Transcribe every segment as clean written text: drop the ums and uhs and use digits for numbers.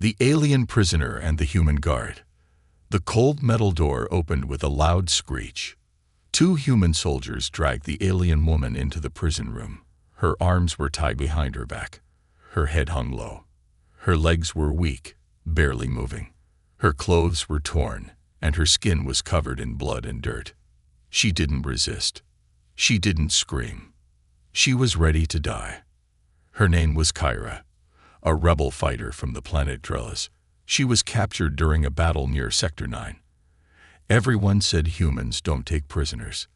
The alien prisoner and the human guard. The cold metal door opened with a loud screech. Two human soldiers dragged the alien woman into the prison room. Her arms were tied behind her back. Her head hung low. Her legs were weak, barely moving. Her clothes were torn, and her skin was covered in blood and dirt. She didn't resist. She didn't scream. She was ready to die. Her name was Kyra, a rebel fighter from the planet Breathless. She was captured during a battle near Sector 9. Everyone said humans don't take prisoners.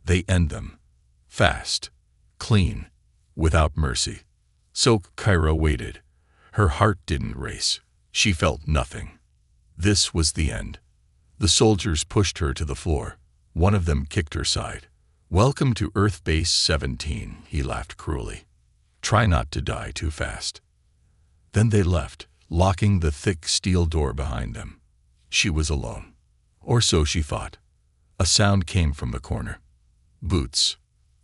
They end them. Fast. Clean. Without mercy. So Kyra waited. Her heart didn't race. She felt nothing. This was the end. The soldiers pushed her to the floor. One of them kicked her side. "Welcome to Earth Base 17, he laughed cruelly. "Try not to die too fast." Then they left, locking the thick steel door behind them. She was alone. Or so she thought. A sound came from the corner. Boots.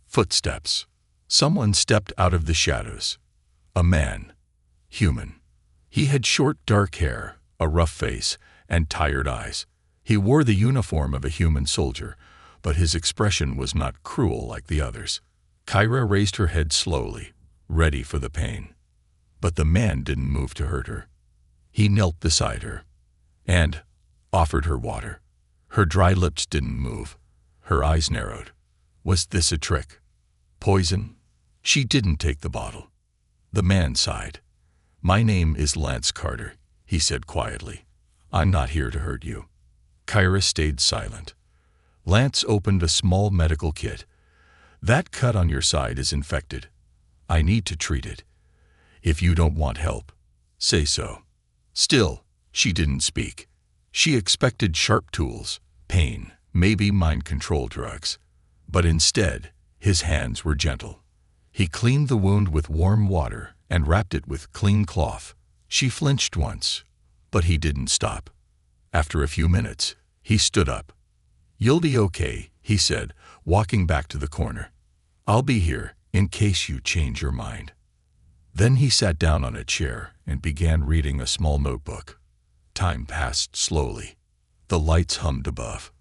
Footsteps. Someone stepped out of the shadows. A man. Human. He had short dark hair, a rough face, and tired eyes. He wore the uniform of a human soldier, but his expression was not cruel like the others. Kyra raised her head slowly, ready for the pain. But the man didn't move to hurt her. He knelt beside her and offered her water. Her dry lips didn't move. Her eyes narrowed. Was this a trick? Poison? She didn't take the bottle. The man sighed. "My name is Lance Carter," he said quietly. "I'm not here to hurt you." Kyra stayed silent. Lance opened a small medical kit. "That cut on your side is infected. I need to treat it. If you don't want help, say so." Still, she didn't speak. She expected sharp tools, pain, maybe mind control drugs. But instead, his hands were gentle. He cleaned the wound with warm water and wrapped it with clean cloth. She flinched once, but he didn't stop. After a few minutes, he stood up. "You'll be okay," he said, walking back to the corner. "I'll be here in case you change your mind." Then he sat down on a chair and began reading a small notebook. Time passed slowly. The lights hummed above.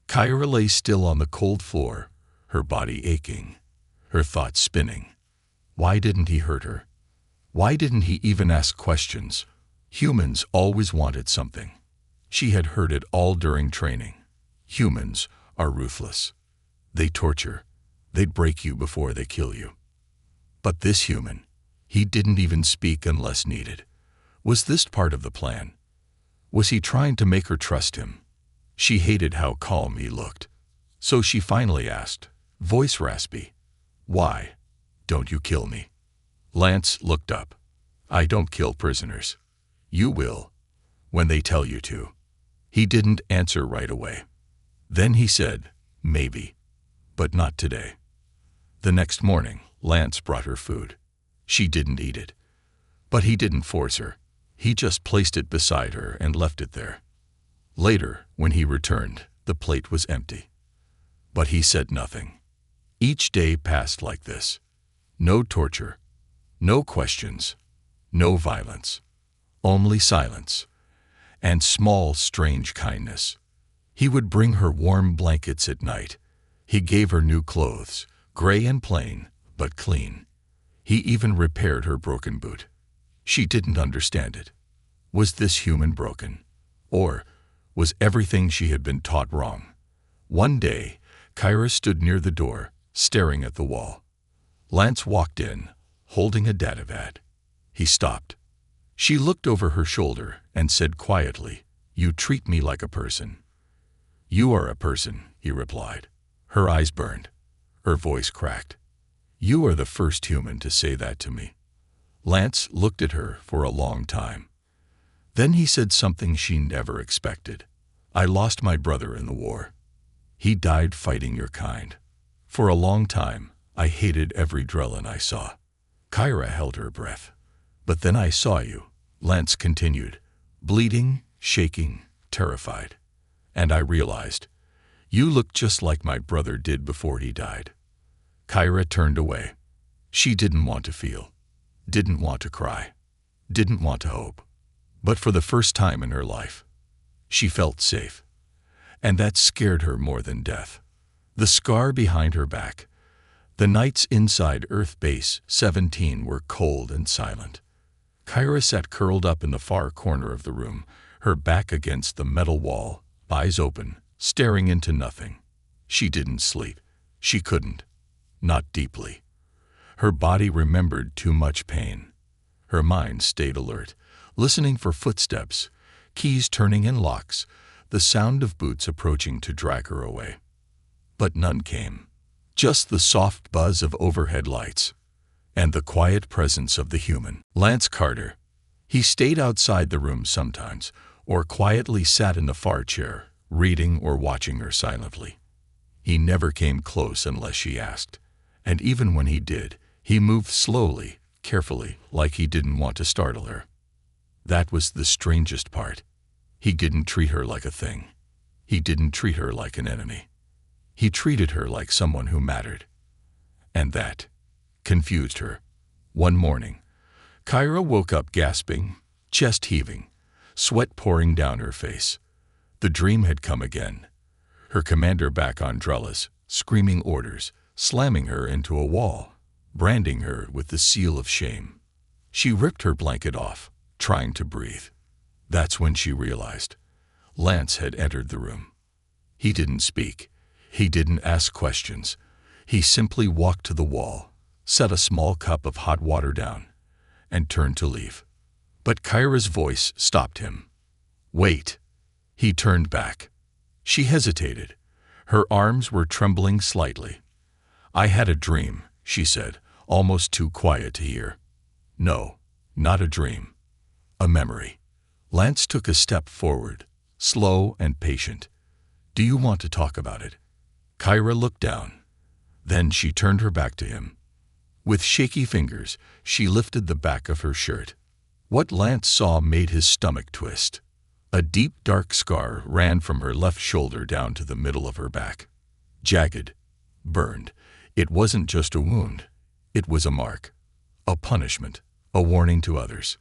Kyra lay still on the cold floor, her body aching, her thoughts spinning. Why didn't he hurt her? Why didn't he even ask questions? Humans always wanted something. She had heard it all during training. Humans are ruthless. They torture. They'd break you before they kill you. But this human, he didn't even speak unless needed. Was this part of the plan? Was he trying to make her trust him? She hated how calm he looked. So she finally asked, voice raspy, "Why don't you kill me?" Lance looked up. "I don't kill prisoners. You will, when they tell you to." He didn't answer right away. Then he said, "Maybe, but not today." The next morning, Lance brought her food. She didn't eat it. But he didn't force her. He just placed it beside her and left it there. Later, when he returned, the plate was empty. But he said nothing. Each day passed like this. No torture, no questions, no violence, only silence, and small, strange kindness. He would bring her warm blankets at night. He gave her new clothes, gray and plain, but clean. He even repaired her broken boot. She didn't understand it. Was this human broken? Or was everything she had been taught wrong? One day, Kyra stood near the door, staring at the wall. Lance walked in, holding a datavat. He stopped. She looked over her shoulder and said quietly, "You treat me like a person." "You are a person," he replied. Her eyes burned. Her voice cracked. "You are the first human to say that to me." Lance looked at her for a long time. Then he said something she never expected. "I lost my brother in the war. He died fighting your kind. For a long time, I hated every Drellin I saw." Kyra held her breath. "But then I saw you," Lance continued, bleeding, shaking, terrified. "And I realized, you looked just like my brother did before he died." Kyra turned away. She didn't want to feel, didn't want to cry, didn't want to hope. But for the first time in her life, she felt safe. And that scared her more than death. The scar behind her back, the nights inside Earth Base 17 were cold and silent. Kyra sat curled up in the far corner of the room, her back against the metal wall, eyes open, staring into nothing. She didn't sleep. She couldn't. Not deeply. Her body remembered too much pain. Her mind stayed alert, listening for footsteps, keys turning in locks, the sound of boots approaching to drag her away. But none came. Just the soft buzz of overhead lights and the quiet presence of the human. Lance Carter. He stayed outside the room sometimes, or quietly sat in the far chair, reading or watching her silently. He never came close unless she asked, and even when he did, he moved slowly, carefully, like he didn't want to startle her. That was the strangest part. He didn't treat her like a thing. He didn't treat her like an enemy. He treated her like someone who mattered. And that confused her. One morning, Kyra woke up gasping, chest heaving, sweat pouring down her face. The dream had come again. Her commander back on Drellis, screaming orders, slamming her into a wall, branding her with the seal of shame. She ripped her blanket off, trying to breathe. That's when she realized Lance had entered the room. He didn't speak. He didn't ask questions. He simply walked to the wall, set a small cup of hot water down, and turned to leave. But Kyra's voice stopped him. Wait. He turned back. She hesitated. Her arms were trembling slightly. I had a dream, she said, almost too quiet to hear. No, not a dream. A memory. Lance took a step forward, slow and patient. Do you want to talk about it? Kyra looked down. Then she turned her back to him. With shaky fingers, she lifted the back of her shirt. What Lance saw made his stomach twist. A deep, dark scar ran from her left shoulder down to the middle of her back. Jagged, burned. It wasn't just a wound. It was a mark, a punishment, a warning to others.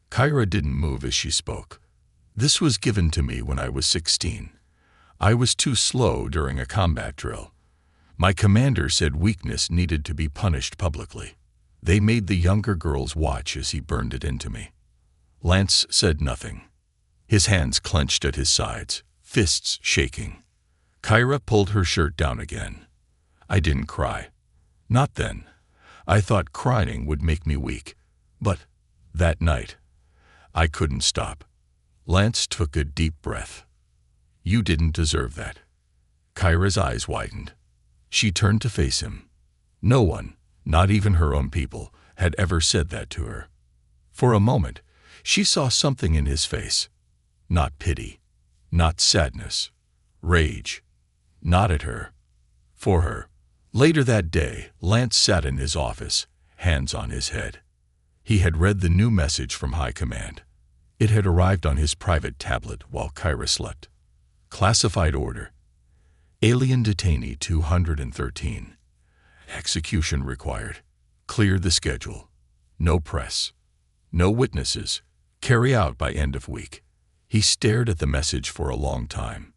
Kyra didn't move as she spoke. This was given to me when I was 16. I was too slow during a combat drill. My commander said weakness needed to be punished publicly. They made the younger girls watch as he burned it into me. Lance said nothing. His hands clenched at his sides, fists shaking. Kyra pulled her shirt down again. I didn't cry. Not then. I thought crying would make me weak. But that night, I couldn't stop. Lance took a deep breath. You didn't deserve that. Kyra's eyes widened. She turned to face him. No one, not even her own people, had ever said that to her. For a moment, she saw something in his face. Not pity, not sadness, rage. Not at her. For her. Later that day, Lance sat in his office, hands on his head. He had read the new message from High Command. It had arrived on his private tablet while Kyra slept. Classified order. Alien detainee 213. Execution required. Clear the schedule. No press. No witnesses. Carry out by end of week. He stared at the message for a long time.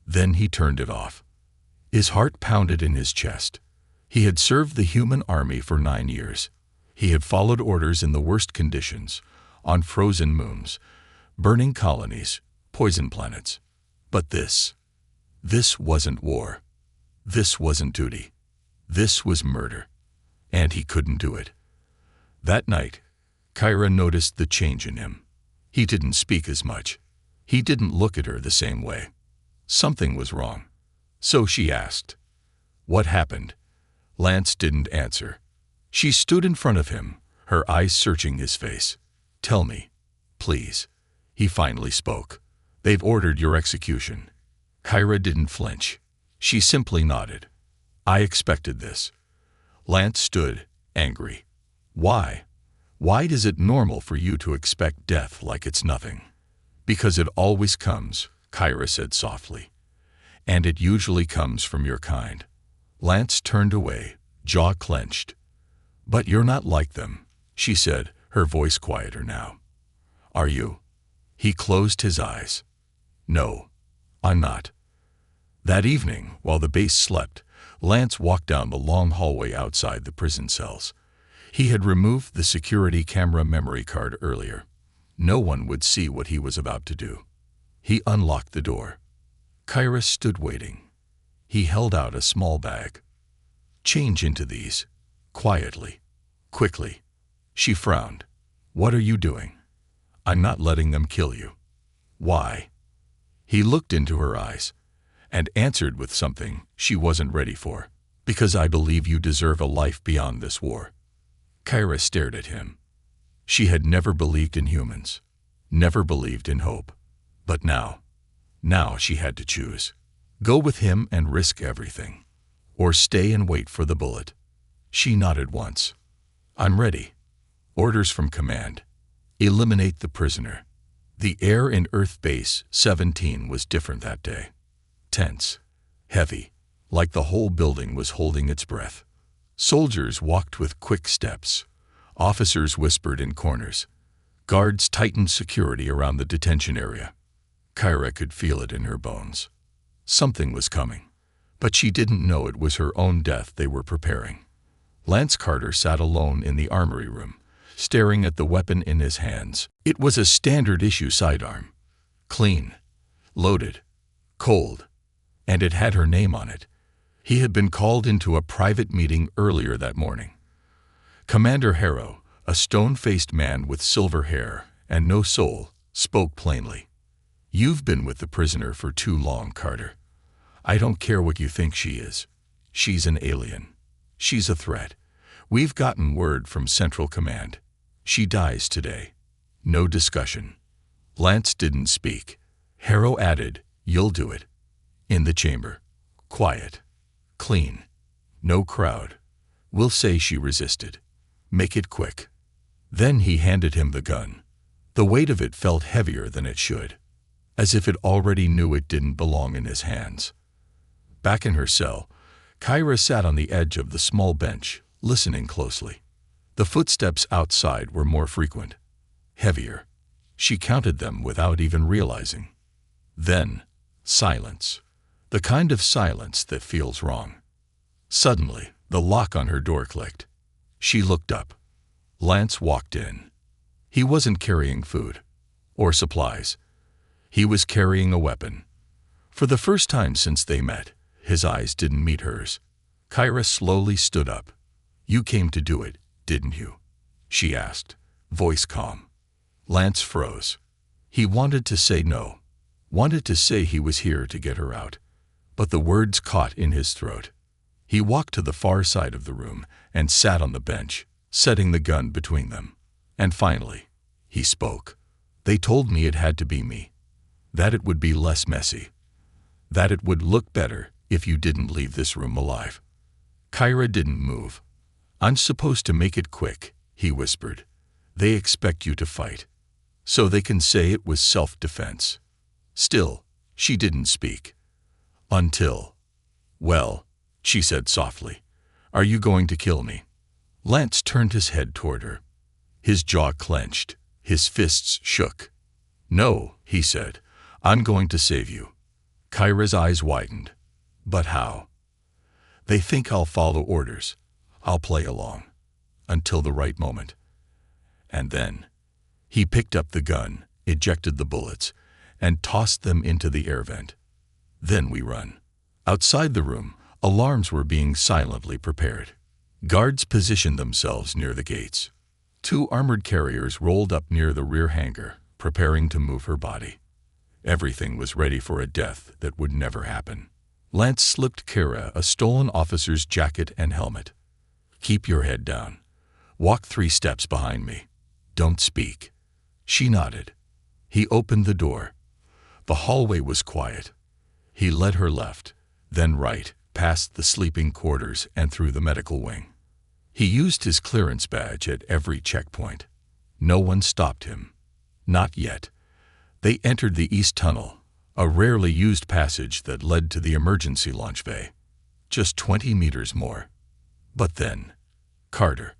Then he turned it off. His heart pounded in his chest. He had served the human army for 9 years. He had followed orders in the worst conditions, on frozen moons, burning colonies, poison planets. But this wasn't war. This wasn't duty. This was murder. And he couldn't do it. That night, Kyra noticed the change in him. He didn't speak as much. He didn't look at her the same way. Something was wrong. So she asked, "What happened?" Lance didn't answer. She stood in front of him, her eyes searching his face. "Tell me, please." He finally spoke. "They've ordered your execution." Kyra didn't flinch. She simply nodded. "I expected this." Lance stood, angry. "Why? Why is it normal for you to expect death like it's nothing?" "Because it always comes," Kyra said softly. "And it usually comes from your kind." Lance turned away, jaw clenched. "But you're not like them," she said, her voice quieter now. "Are you?" He closed his eyes. No, I'm not. That evening, while the base slept, Lance walked down the long hallway outside the prison cells. He had removed the security camera memory card earlier. No one would see what he was about to do. He unlocked the door. Kyra stood waiting. He held out a small bag. "Change into these. Quietly. Quickly." She frowned. "What are you doing?" "I'm not letting them kill you." "Why?" He looked into her eyes and answered with something she wasn't ready for. "Because I believe you deserve a life beyond this war." Kyra stared at him. She had never believed in humans, never believed in hope. But now she had to choose. Go with him and risk everything, or stay and wait for the bullet. She nodded once. "I'm ready." Orders from command. Eliminate the prisoner. The air in Earth Base 17 was different that day. Tense, heavy, like the whole building was holding its breath. Soldiers walked with quick steps. Officers whispered in corners. Guards tightened security around the detention area. Kyra could feel it in her bones. Something was coming, but she didn't know it was her own death they were preparing. Lance Carter sat alone in the armory room, staring at the weapon in his hands. It was a standard-issue sidearm. Clean, loaded, cold, and it had her name on it. He had been called into a private meeting earlier that morning. Commander Harrow, a stone-faced man with silver hair and no soul, spoke plainly. "You've been with the prisoner for too long, Carter. I don't care what you think she is. She's an alien. She's a threat. We've gotten word from Central Command. She dies today. No discussion." Lance didn't speak. Harrow added, "You'll do it. In the chamber. Quiet. Clean. No crowd. We'll say she resisted. Make it quick." Then he handed him the gun. The weight of it felt heavier than it should, as if it already knew it didn't belong in his hands. Back in her cell, Kyra sat on the edge of the small bench, listening closely. The footsteps outside were more frequent, heavier. She counted them without even realizing. Then, silence. The kind of silence that feels wrong. Suddenly, the lock on her door clicked. She looked up. Lance walked in. He wasn't carrying food or supplies. He was carrying a weapon. For the first time since they met, his eyes didn't meet hers. Kyra slowly stood up. "You came to do it, didn't you?" she asked, voice calm. Lance froze. He wanted to say no, wanted to say he was here to get her out, but the words caught in his throat. He walked to the far side of the room and sat on the bench, setting the gun between them. And finally, he spoke. "They told me it had to be me. That it would be less messy. That it would look better if you didn't leave this room alive." Kyra didn't move. "I'm supposed to make it quick," he whispered. "They expect you to fight, so they can say it was self-defense." Still, she didn't speak. "Until—" "Well," she said softly, "are you going to kill me?" Lance turned his head toward her. His jaw clenched, his fists shook. "No," he said, "I'm going to save you." Kyra's eyes widened. "But how?" "They think I'll follow orders. I'll play along. Until the right moment. And then—" He picked up the gun, ejected the bullets, and tossed them into the air vent. "Then we run." Outside the room, alarms were being silently prepared. Guards positioned themselves near the gates. 2 armored carriers rolled up near the rear hangar, preparing to move her body. Everything was ready for a death that would never happen. Lance slipped Kyra a stolen officer's jacket and helmet. "Keep your head down. Walk 3 steps behind me. Don't speak." She nodded. He opened the door. The hallway was quiet. He led her left, then right, past the sleeping quarters and through the medical wing. He used his clearance badge at every checkpoint. No one stopped him. Not yet. They entered the east tunnel, a rarely used passage that led to the emergency launch bay. Just 20 meters more. But then, "Carter,"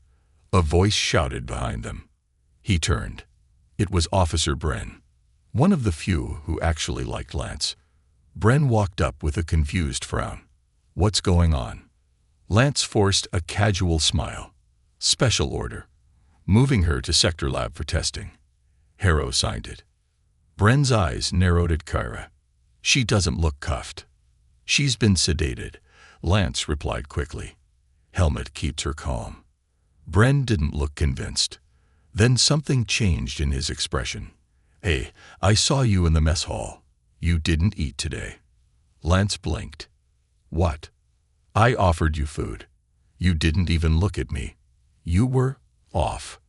a voice shouted behind them. He turned. It was Officer Bren. one of the few who actually liked Lance. Bren walked up with a confused frown. "What's going on?" Lance forced a casual smile. "Special order. Moving her to Sector Lab for testing." Harrow signed it. Bren's eyes narrowed at Kyra. "She doesn't look cuffed." "She's been sedated," Lance replied quickly. "Helmet keeps her calm." Bren didn't look convinced. Then something changed in his expression. "Hey, I saw you in the mess hall. You didn't eat today." Lance blinked. "What?" "I offered you food. You didn't even look at me. You were off."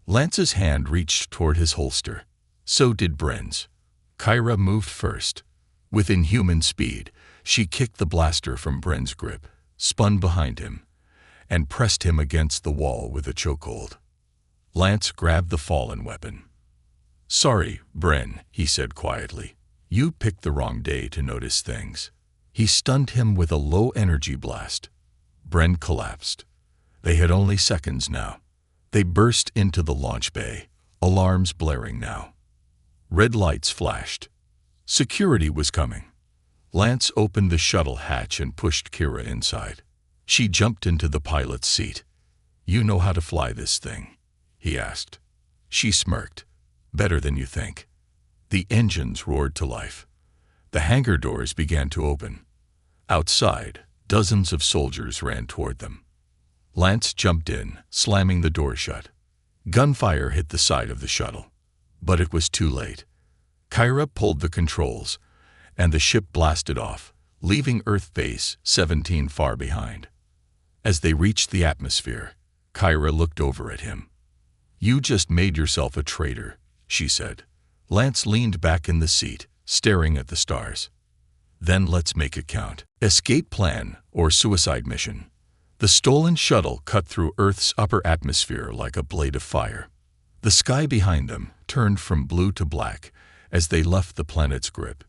Lance's hand reached toward his holster. So did Bren's. Kyra moved first. With inhuman speed, she kicked the blaster from Bren's grip, spun behind him, and pressed him against the wall with a chokehold. Lance grabbed the fallen weapon. "Sorry, Bren," he said quietly. "You picked the wrong day to notice things." He stunned him with a low-energy blast. Bren collapsed. They had only seconds now. They burst into the launch bay, alarms blaring now. Red lights flashed. Security was coming. Lance opened the shuttle hatch and pushed Kyra inside. She jumped into the pilot's seat. "You know how to fly this thing?" he asked. She smirked. "Better than you think." The engines roared to life. The hangar doors began to open. Outside, dozens of soldiers ran toward them. Lance jumped in, slamming the door shut. Gunfire hit the side of the shuttle. But it was too late. Kyra pulled the controls, and the ship blasted off, leaving Earth Base 17 far behind. As they reached the atmosphere, Kyra looked over at him. "You just made yourself a traitor," she said. Lance leaned back in the seat, staring at the stars. "Then let's make it count. Escape plan or suicide mission." The stolen shuttle cut through Earth's upper atmosphere like a blade of fire. The sky behind them turned from blue to black as they left the planet's grip.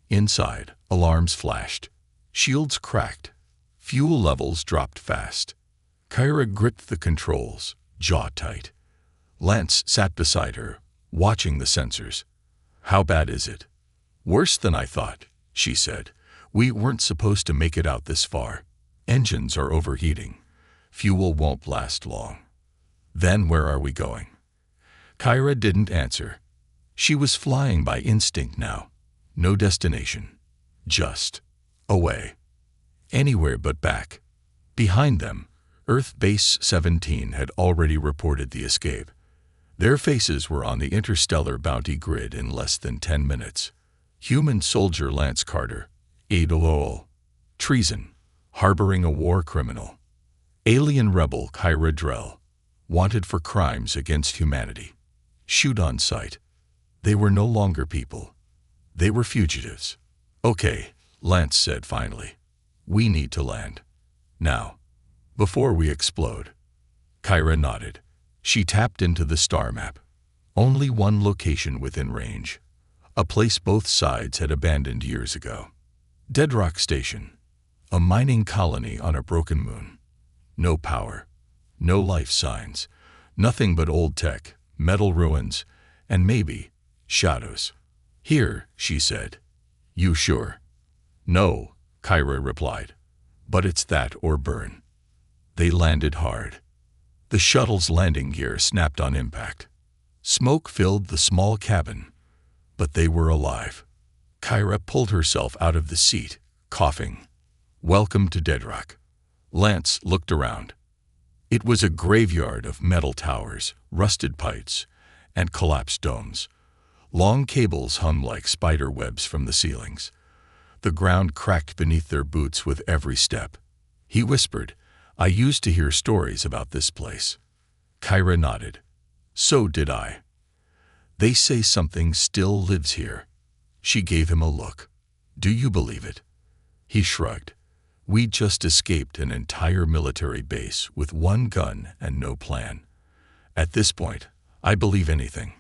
Inside, alarms flashed. Shields cracked. Fuel levels dropped fast. Kyra gripped the controls, jaw tight. Lance sat beside her, watching the sensors. "How bad is it?" "Worse than I thought," she said. "We weren't supposed to make it out this far. Engines are overheating. Fuel won't last long." "Then where are we going?" Kyra didn't answer. She was flying by instinct now. No destination. Just away. Anywhere but back. Behind them, Earth Base 17 had already reported the escape. Their faces were on the interstellar bounty grid in less than 10 minutes. Human soldier Lance Carter, Adol. Treason. Harboring a war criminal. Alien rebel Kyra Drell, wanted for crimes against humanity. Shoot on sight. They were no longer people. They were fugitives. "Okay," Lance said finally. "We need to land. Now. Before we explode." Kyra nodded. She tapped into the star map. Only one location within range. A place both sides had abandoned years ago. Deadrock Station. A mining colony on a broken moon. No power. No life signs. Nothing but old tech, metal ruins, and maybe shadows. "Here," she said. "You sure?" "No," Kyra replied. "But it's that or burn." They landed hard. The shuttle's landing gear snapped on impact. Smoke filled the small cabin, but they were alive. Kyra pulled herself out of the seat, coughing. "Welcome to Deadrock." Lance looked around. It was a graveyard of metal towers, rusted pipes, and collapsed domes. Long cables hung like spider webs from the ceilings. The ground cracked beneath their boots with every step. He whispered, "I used to hear stories about this place." Kyra nodded. "So did I. They say something still lives here." She gave him a look. "Do you believe it?" He shrugged. "We just escaped an entire military base with one gun and no plan. At this point, I believe anything."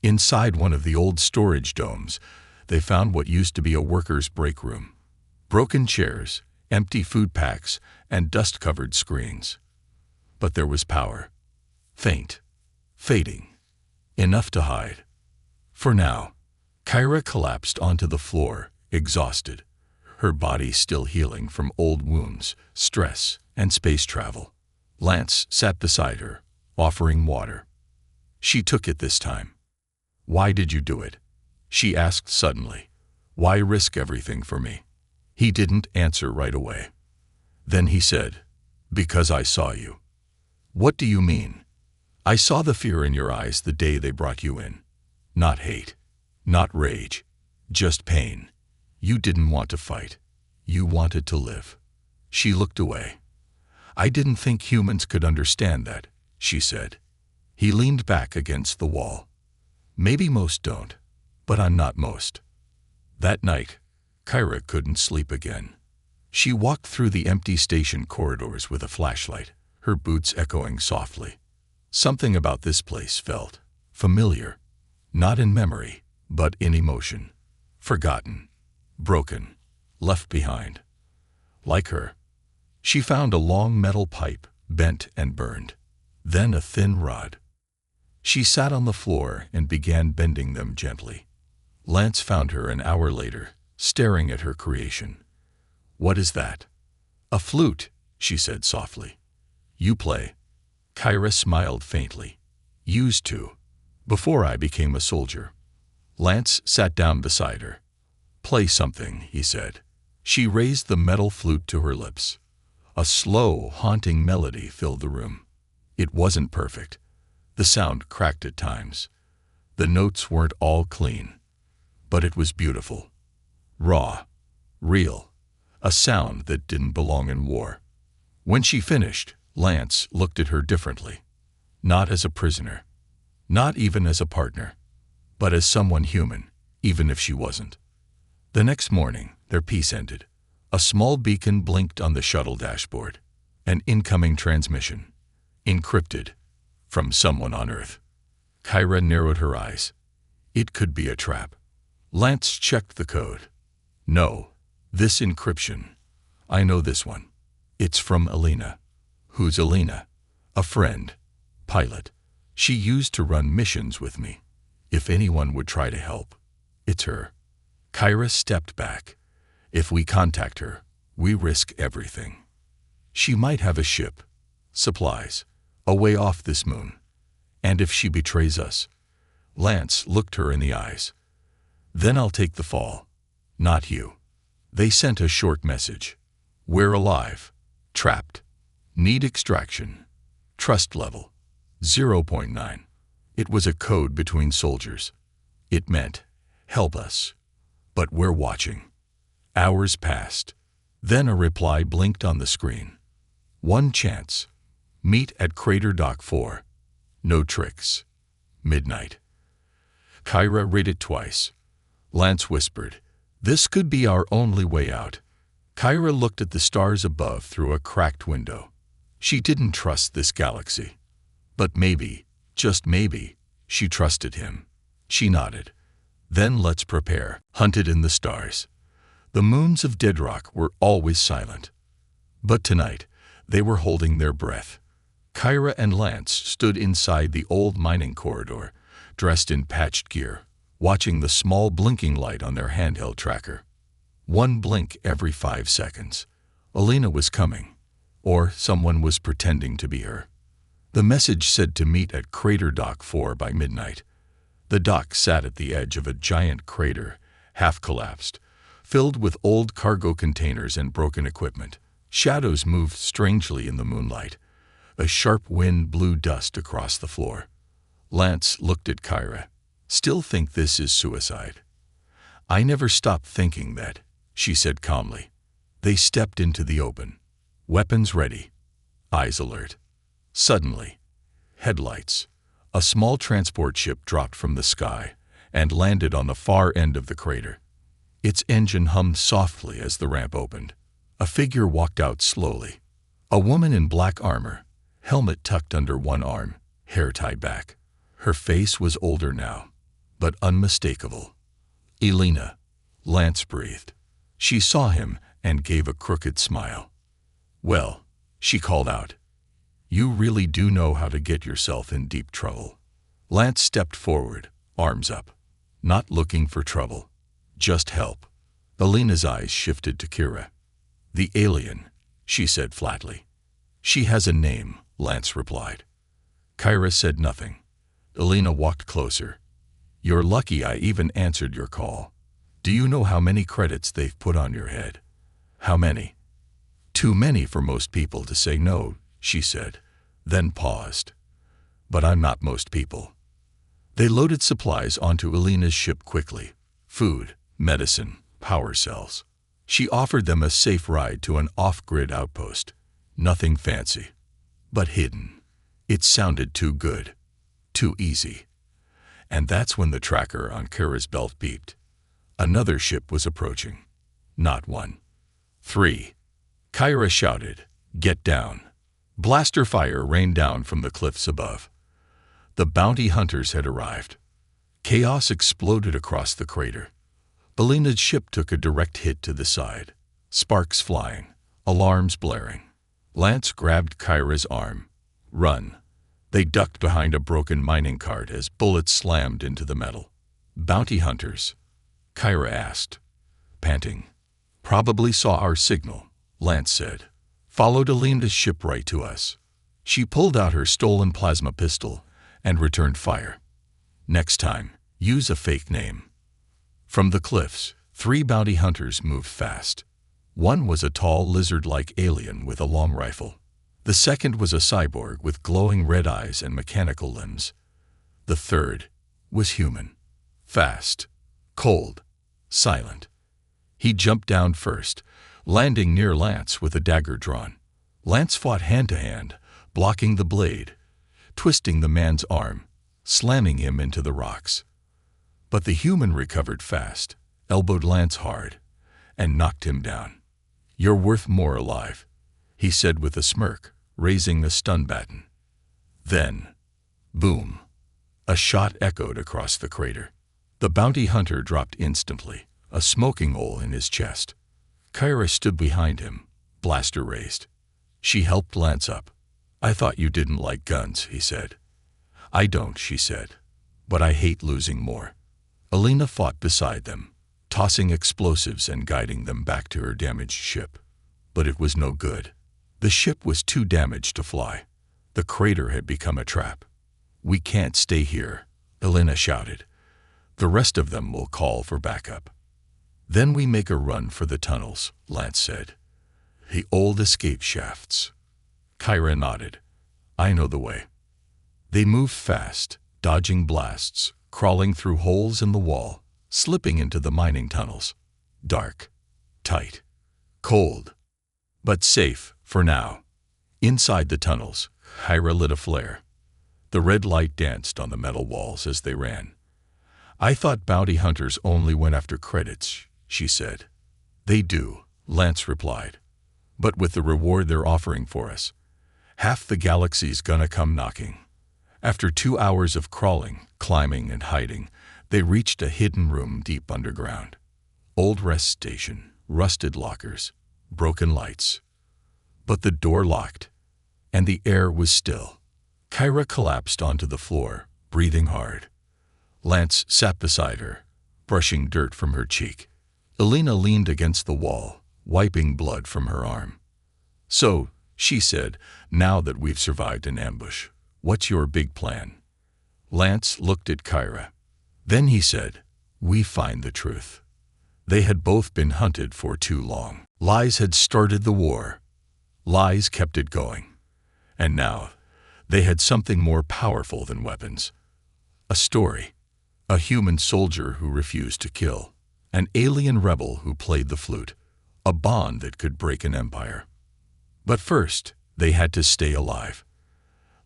Inside one of the old storage domes, they found what used to be a worker's break room. Broken chairs, empty food packs, and dust-covered screens. But there was power. Faint. Fading. Enough to hide. For now. Kyra collapsed onto the floor, exhausted, her body still healing from old wounds, stress, and space travel. Lance sat beside her, offering water. She took it this time. "Why did you do it?" she asked suddenly. "Why risk everything for me?" He didn't answer right away. Then he said, "Because I saw you." "What do you mean?" "I saw the fear in your eyes the day they brought you in. Not hate, not rage, just pain. You didn't want to fight. You wanted to live." She looked away. "I didn't think humans could understand that," she said. He leaned back against the wall. "Maybe most don't, but I'm not most." That night, Kyra couldn't sleep again. She walked through the empty station corridors with a flashlight, her boots echoing softly. Something about this place felt familiar, not in memory, but in emotion. Forgotten, broken, left behind. Like her, she found a long metal pipe, bent and burned, then a thin rod. She sat on the floor and began bending them gently. Lance found her an hour later, staring at her creation. "What is that?" "A flute," she said softly. "You play?" Kyra smiled faintly. "Used to, before I became a soldier." Lance sat down beside her. "Play something," he said. She raised the metal flute to her lips. A slow, haunting melody filled the room. It wasn't perfect. The sound cracked at times. The notes weren't all clean. But it was beautiful. Raw. Real. A sound that didn't belong in war. When she finished, Lance looked at her differently. Not as a prisoner. Not even as a partner. But as someone human, even if she wasn't. The next morning, their peace ended. A small beacon blinked on the shuttle dashboard. An incoming transmission. Encrypted. From someone on Earth. Kyra narrowed her eyes. It could be a trap. Lance checked the code. "No. This encryption. I know this one. It's from Alina." "Who's Alina?" "A friend. Pilot. She used to run missions with me. If anyone would try to help, it's her." Kyra stepped back. "If we contact her, we risk everything. She might have a ship, supplies, a way off this moon. And if she betrays us..." Lance looked her in the eyes. "Then I'll take the fall. Not you." They sent a short message. "We're alive. Trapped. Need extraction. Trust level 0.9. It was a code between soldiers. It meant, "Help us." But we're watching. Hours passed. Then a reply blinked on the screen. "One chance. Meet at Crater Dock 4. No tricks. Midnight." Kyra read it twice. Lance whispered, "This could be our only way out." Kyra looked at the stars above through a cracked window. She didn't trust this galaxy. But maybe, just maybe, she trusted him. She nodded. "Then let's prepare." Hunted in the stars. The moons of Deadrock were always silent. But tonight, they were holding their breath. Kyra and Lance stood inside the old mining corridor, dressed in patched gear, watching the small blinking light on their handheld tracker. One blink every 5 seconds. Alina was coming. Or someone was pretending to be her. The message said to meet at Crater Dock 4 by midnight. The dock sat at the edge of a giant crater, half collapsed, filled with old cargo containers and broken equipment. Shadows moved strangely in the moonlight. A sharp wind blew dust across the floor. Lance looked at Kyra. "Still think this is suicide?" "I never stopped thinking that," she said calmly. They stepped into the open. Weapons ready. Eyes alert. Suddenly, headlights. A small transport ship dropped from the sky and landed on the far end of the crater. Its engine hummed softly as the ramp opened. A figure walked out slowly. A woman in black armor, helmet tucked under one arm, hair tied back. Her face was older now, but unmistakable. "Elena," Lance breathed. She saw him and gave a crooked smile. "Well," she called out, "you really do know how to get yourself in deep trouble." Lance stepped forward, arms up. Not looking for trouble. Just help. Alina's eyes shifted to Kira. The alien, she said flatly. She has a name, Lance replied. Kyra said nothing. Alina walked closer. You're lucky I even answered your call. Do you know how many credits they've put on your head? How many? Too many for most people to say no, she said, then paused. But I'm not most people. They loaded supplies onto Alina's ship quickly. Food, medicine, power cells. She offered them a safe ride to an off-grid outpost. Nothing fancy, but hidden. It sounded too good, too easy. And that's when the tracker on Kira's belt beeped. Another ship was approaching. Not one. 3. Kyra shouted, "Get down." Blaster fire rained down from the cliffs above. The bounty hunters had arrived. Chaos exploded across the crater. Alina's ship took a direct hit to the side. Sparks flying, alarms blaring. Lance grabbed Kyra's arm. Run. They ducked behind a broken mining cart as bullets slammed into the metal. Bounty hunters? Kyra asked, panting. Probably saw our signal, Lance said. Followed Alina's ship right to us. She pulled out her stolen plasma pistol and returned fire. Next time, use a fake name. From the cliffs, 3 bounty hunters moved fast. One was a tall lizard-like alien with a long rifle. The second was a cyborg with glowing red eyes and mechanical limbs. The third was human. Fast, cold, silent. He jumped down first, landing near Lance with a dagger drawn. Lance fought hand-to-hand, blocking the blade, twisting the man's arm, slamming him into the rocks. But the human recovered fast, elbowed Lance hard, and knocked him down. You're worth more alive, he said with a smirk, raising the stun baton. Then, boom, a shot echoed across the crater. The bounty hunter dropped instantly, a smoking hole in his chest. Kyra stood behind him, blaster raised. She helped Lance up. I thought you didn't like guns, he said. I don't, she said, but I hate losing more. Alina fought beside them, tossing explosives and guiding them back to her damaged ship. But it was no good. The ship was too damaged to fly. The crater had become a trap. We can't stay here, Alina shouted. The rest of them will call for backup. Then we make a run for the tunnels, Lance said. The old escape shafts. Kyra nodded. I know the way. They moved fast, dodging blasts, crawling through holes in the wall, slipping into the mining tunnels. Dark, tight, cold, but safe for now. Inside the tunnels, Kyra lit a flare. The red light danced on the metal walls as they ran. I thought bounty hunters only went after credits, she said. They do, Lance replied. But with the reward they're offering for us, half the galaxy's gonna come knocking. After 2 hours of crawling, climbing, and hiding, they reached a hidden room deep underground. Old rest station, rusted lockers, broken lights. But the door locked, and the air was still. Kyra collapsed onto the floor, breathing hard. Lance sat beside her, brushing dirt from her cheek. Alina leaned against the wall, wiping blood from her arm. So, she said, now that we've survived an ambush, what's your big plan? Lance looked at Kyra. Then he said, we find the truth. They had both been hunted for too long. Lies had started the war. Lies kept it going. And now, they had something more powerful than weapons. A story. A human soldier who refused to kill. An alien rebel who played the flute. A bond that could break an empire. But first, they had to stay alive.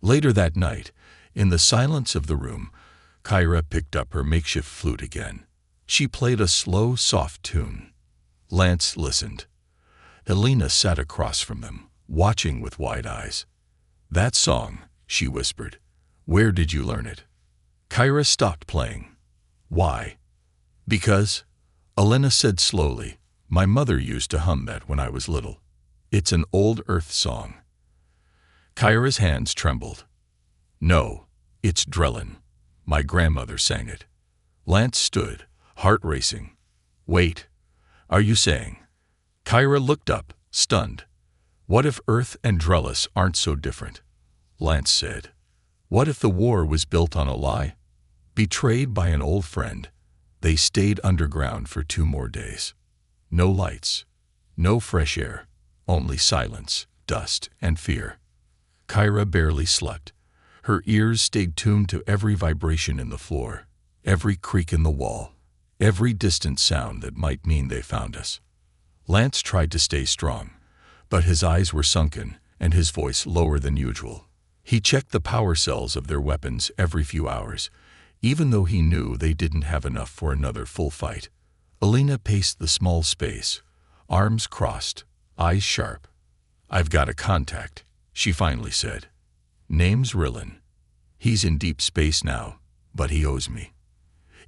Later that night, in the silence of the room, Kyra picked up her makeshift flute again. She played a slow, soft tune. Lance listened. Alina sat across from them, watching with wide eyes. That song, she whispered. Where did you learn it? Kyra stopped playing. Why? Because, Alina said slowly, my mother used to hum that when I was little. It's an old Earth song. Kyra's hands trembled. No, it's Drellin. My grandmother sang it. Lance stood, heart racing. Wait, are you saying? Kyra looked up, stunned. What if Earth and Drellis aren't so different? Lance said. What if the war was built on a lie? Betrayed by an old friend, they stayed underground for 2 more days. No lights, no fresh air, only silence, dust, and fear. Kyra barely slept. Her ears stayed tuned to every vibration in the floor, every creak in the wall, every distant sound that might mean they found us. Lance tried to stay strong, but his eyes were sunken and his voice lower than usual. He checked the power cells of their weapons every few hours, even though he knew they didn't have enough for another full fight. Alina paced the small space, arms crossed, eyes sharp. I've got a contact, she finally said. Name's Rillen. He's in deep space now, but he owes me.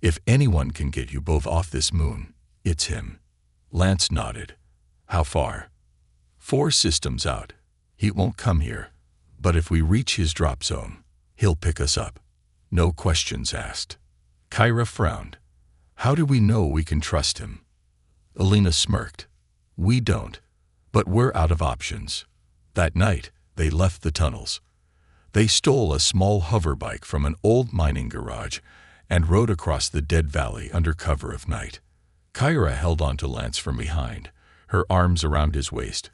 If anyone can get you both off this moon, it's him. Lance nodded. How far? 4 systems out. He won't come here, but if we reach his drop zone, he'll pick us up. No questions asked. Kyra frowned. How do we know we can trust him? Alina smirked. We don't, but we're out of options. That night, they left the tunnels. They stole a small hoverbike from an old mining garage and rode across the dead valley under cover of night. Kyra held onto Lance from behind, her arms around his waist,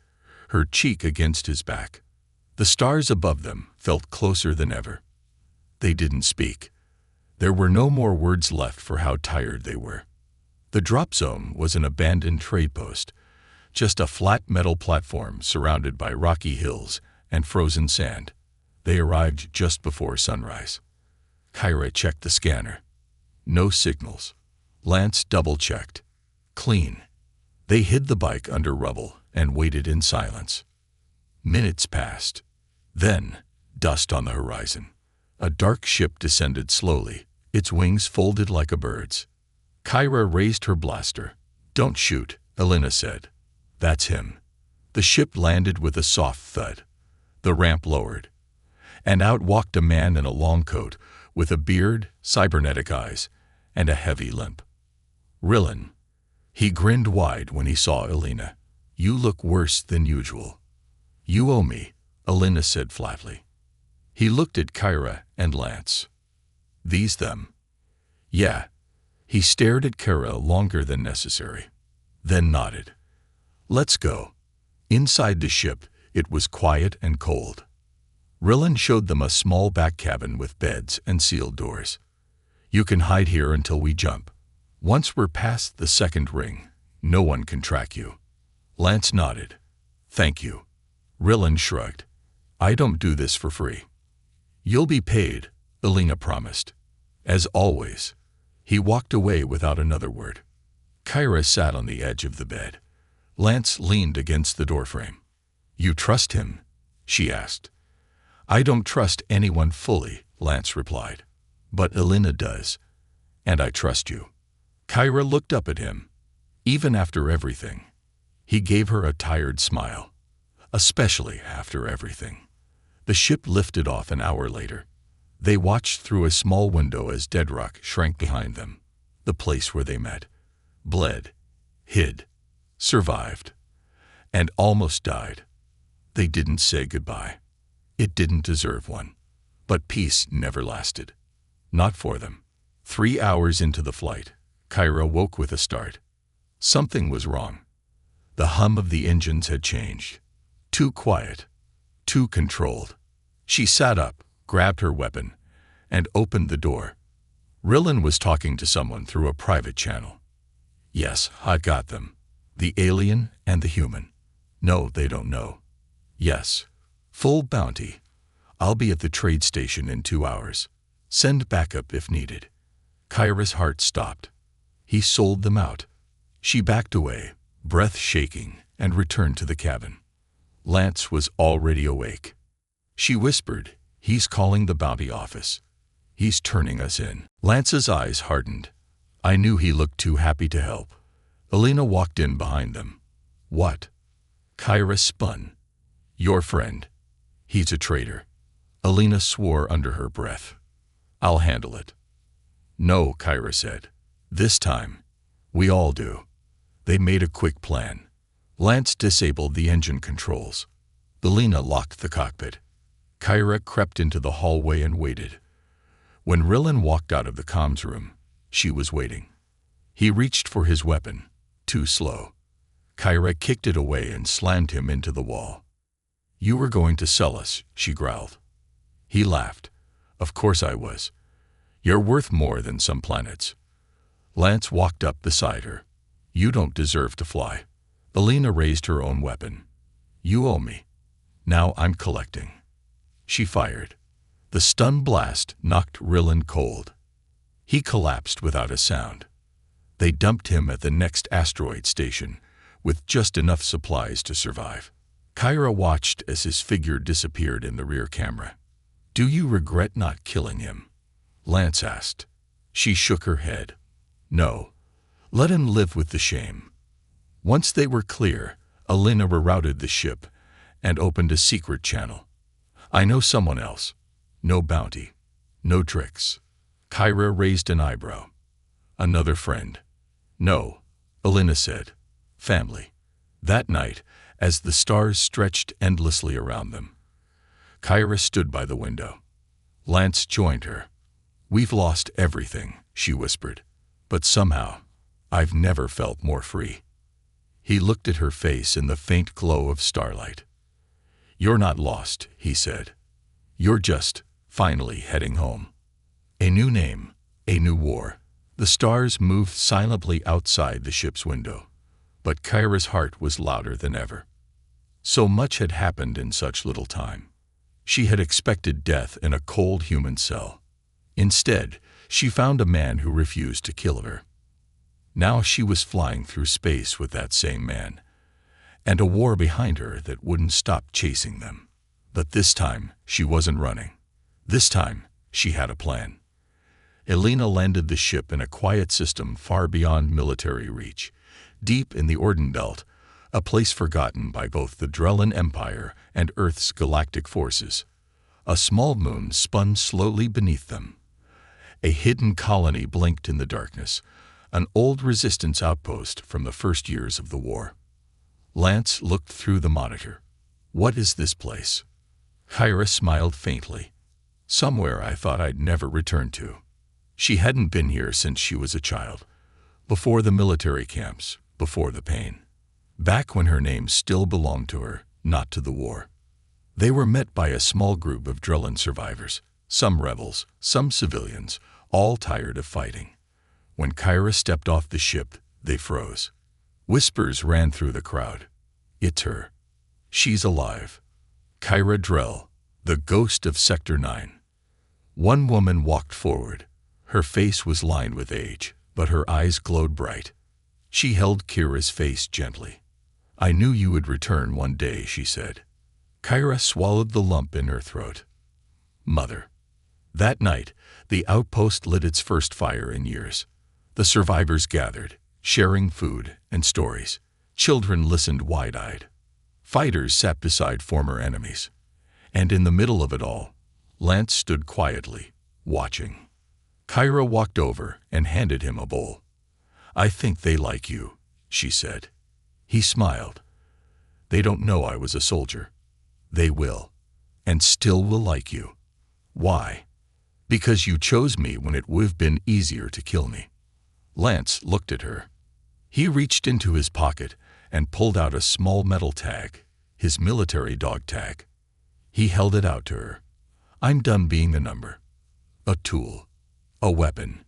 her cheek against his back. The stars above them felt closer than ever. They didn't speak. There were no more words left for how tired they were. The drop zone was an abandoned trade post, just a flat metal platform surrounded by rocky hills and frozen sand. They arrived just before sunrise. Kyra checked the scanner. No signals. Lance double-checked. Clean. They hid the bike under rubble and waited in silence. Minutes passed. Then, dust on the horizon. A dark ship descended slowly, its wings folded like a bird's. Kyra raised her blaster. Don't shoot, Alina said. That's him. The ship landed with a soft thud. The ramp lowered. And out walked a man in a long coat, with a beard, cybernetic eyes, and a heavy limp. Rillen. He grinned wide when he saw Alina. You look worse than usual. You owe me, Alina said flatly. He looked at Kyra and Lance. These them? Yeah. He stared at Kyra longer than necessary, then nodded. Let's go. Inside the ship, it was quiet and cold. Rillen showed them a small back cabin with beds and sealed doors. You can hide here until we jump. Once we're past the second ring, no one can track you. Lance nodded. Thank you. Rillen shrugged. I don't do this for free. You'll be paid, Alina promised. As always. He walked away without another word. Kyra sat on the edge of the bed. Lance leaned against the doorframe. You trust him? She asked. I don't trust anyone fully, Lance replied. But Alina does. And I trust you. Kyra looked up at him. Even after everything. He gave her a tired smile. Especially after everything. The ship lifted off an hour later. They watched through a small window as dead rock shrank behind them. The place where they met. Bled. Hid. Survived. And almost died. They didn't say goodbye. It didn't deserve one. But peace never lasted. Not for them. 3 hours into the flight, Kyra woke with a start. Something was wrong. The hum of the engines had changed. Too quiet. Too controlled. She sat up, grabbed her weapon, and opened the door. Rillen was talking to someone through a private channel. Yes, I got them. The alien and the human. No, they don't know. Yes. Full bounty. I'll be at the trade station in 2 hours. Send backup if needed. Kyra's heart stopped. He sold them out. She backed away, breath shaking, and returned to the cabin. Lance was already awake. She whispered, He's calling the bounty office. He's turning us in. Lance's eyes hardened. I knew he looked too happy to help. Alina walked in behind them. What? Kyra spun. Your friend. He's a traitor. Alina swore under her breath. I'll handle it. No, Kyra said. This time, we all do. They made a quick plan. Lance disabled the engine controls. Belina locked the cockpit. Kyra crept into the hallway and waited. When Rillin walked out of the comms room, she was waiting. He reached for his weapon, too slow. Kyra kicked it away and slammed him into the wall. "You were going to sell us," she growled. He laughed. "Of course I was. You're worth more than some planets." Lance walked up beside her. "You don't deserve to fly." Belina raised her own weapon. "You owe me. Now I'm collecting." She fired. The stun blast knocked Rillin cold. He collapsed without a sound. They dumped him at the next asteroid station, with just enough supplies to survive. Kyra watched as his figure disappeared in the rear camera. "Do you regret not killing him?" Lance asked. She shook her head. "No. Let him live with the shame." Once they were clear, Alina rerouted the ship and opened a secret channel. "I know someone else. No bounty. No tricks." Kyra raised an eyebrow. "Another friend." "No," Alina said. "Family." That night, as the stars stretched endlessly around them, Kyra stood by the window. Lance joined her. "We've lost everything," she whispered. "But somehow, I've never felt more free." He looked at her face in the faint glow of starlight. "You're not lost," he said. "You're just, finally heading home. A new name, a new war." The stars moved silently outside the ship's window, but Kyra's heart was louder than ever. So much had happened in such little time. She had expected death in a cold human cell. Instead, she found a man who refused to kill her. Now she was flying through space with that same man, and a war behind her that wouldn't stop chasing them. But this time, she wasn't running. This time, she had a plan. Alina landed the ship in a quiet system far beyond military reach, deep in the Orden Belt, a place forgotten by both the Drellin Empire and Earth's galactic forces. A small moon spun slowly beneath them. A hidden colony blinked in the darkness, an old resistance outpost from the first years of the war. Lance looked through the monitor. "What is this place?" Kyra smiled faintly. "Somewhere I thought I'd never return to." She hadn't been here since she was a child, before the military camps, before the pain. Back when her name still belonged to her, not to the war. They were met by a small group of Drellin survivors, some rebels, some civilians, all tired of fighting. When Kyra stepped off the ship, they froze. Whispers ran through the crowd. "It's her. She's alive. Kyra Drell, the ghost of Sector 9. One woman walked forward. Her face was lined with age, but her eyes glowed bright. She held Kira's face gently. "I knew you would return one day," she said. Kyra swallowed the lump in her throat. Mother. That night, the outpost lit its first fire in years. The survivors gathered, sharing food and stories. Children listened wide-eyed. Fighters sat beside former enemies. And in the middle of it all, Lance stood quietly, watching. Kyra walked over and handed him a bowl. "I think they like you," she said. He smiled. "They don't know I was a soldier. They will, and still will like you." "Why?" "Because you chose me when it would have been easier to kill me." Lance looked at her. He reached into his pocket and pulled out a small metal tag, his military dog tag. He held it out to her. "I'm done being a number. A tool. A weapon."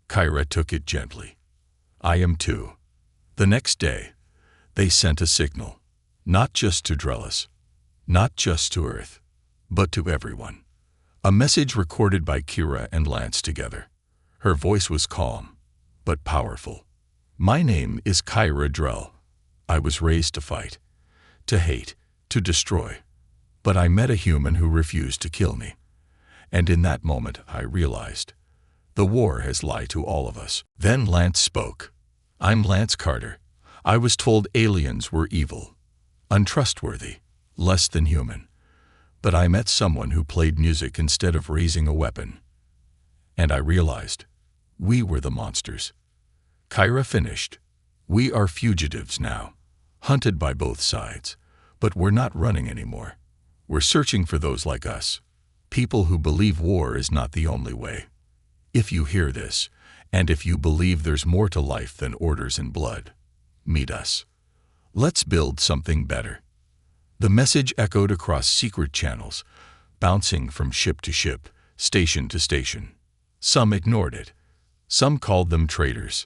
Kyra took it gently. "I am too." The next day, they sent a signal, not just to Drellis, not just to Earth, but to everyone. A message recorded by Kira and Lance together. Her voice was calm, but powerful. "My name is Kyra Drell. I was raised to fight, to hate, to destroy. But I met a human who refused to kill me. And in that moment, I realized, the war has lied to all of us." Then Lance spoke. "I'm Lance Carter. I was told aliens were evil, untrustworthy, less than human. But I met someone who played music instead of raising a weapon. And I realized, we were the monsters. Kyra finished. We are fugitives now, hunted by both sides, but we're not running anymore. We're searching for those like us, people who believe war is not the only way. If you hear this, and if you believe there's more to life than orders and blood, meet us. Let's build something better. The message echoed across secret channels, bouncing from ship to ship, station to station. Some ignored it. Some called them traitors.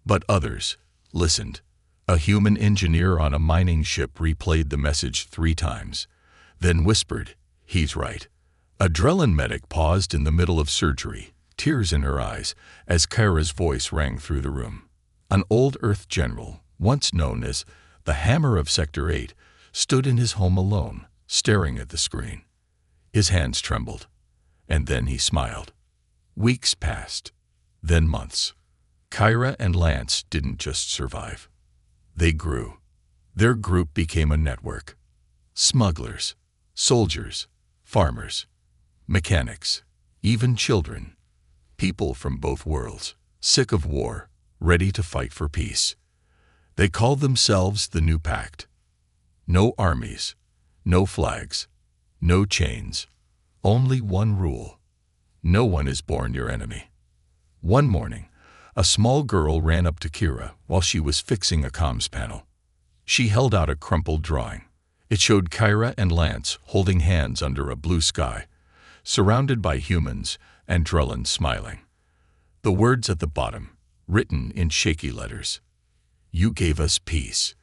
But others listened. A human engineer on a mining ship replayed the message 3 times, then whispered, "He's right." A Drellin medic paused in the middle of surgery, tears in her eyes, as Kyra's voice rang through the room. An old Earth general, once known as the Hammer of Sector 8, stood in his home alone, staring at the screen. His hands trembled, and then he smiled. Weeks passed, then months. Kyra and Lance didn't just survive. They grew. Their group became a network. Smugglers, soldiers, farmers, mechanics, even children. People from both worlds, sick of war, ready to fight for peace. They called themselves the New Pact. No armies, no flags, no chains. Only one rule. No one is born your enemy. One morning, a small girl ran up to Kyra while she was fixing a comms panel. She held out a crumpled drawing. It showed Kyra and Lance holding hands under a blue sky, surrounded by humans and Drellin smiling. The words at the bottom, written in shaky letters. You gave us peace.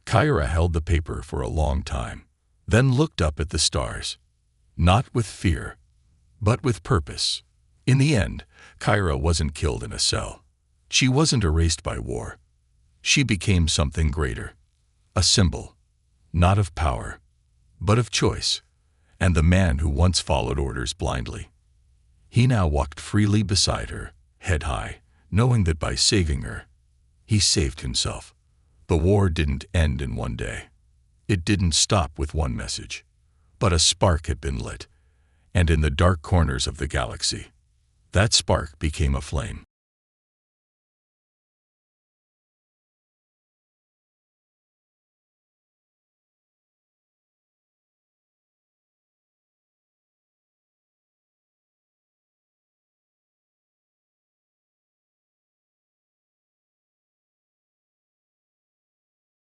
Kyra held the paper for a long time, then looked up at the stars. Not with fear, but with purpose. In the end, Kyra wasn't killed in a cell. She wasn't erased by war. She became something greater. A symbol, not of power, but of choice. And the man who once followed orders blindly. He now walked freely beside her, head high, knowing that by saving her, he saved himself. The war didn't end in one day. It didn't stop with one message. But a spark had been lit, and in the dark corners of the galaxy, that spark became a flame.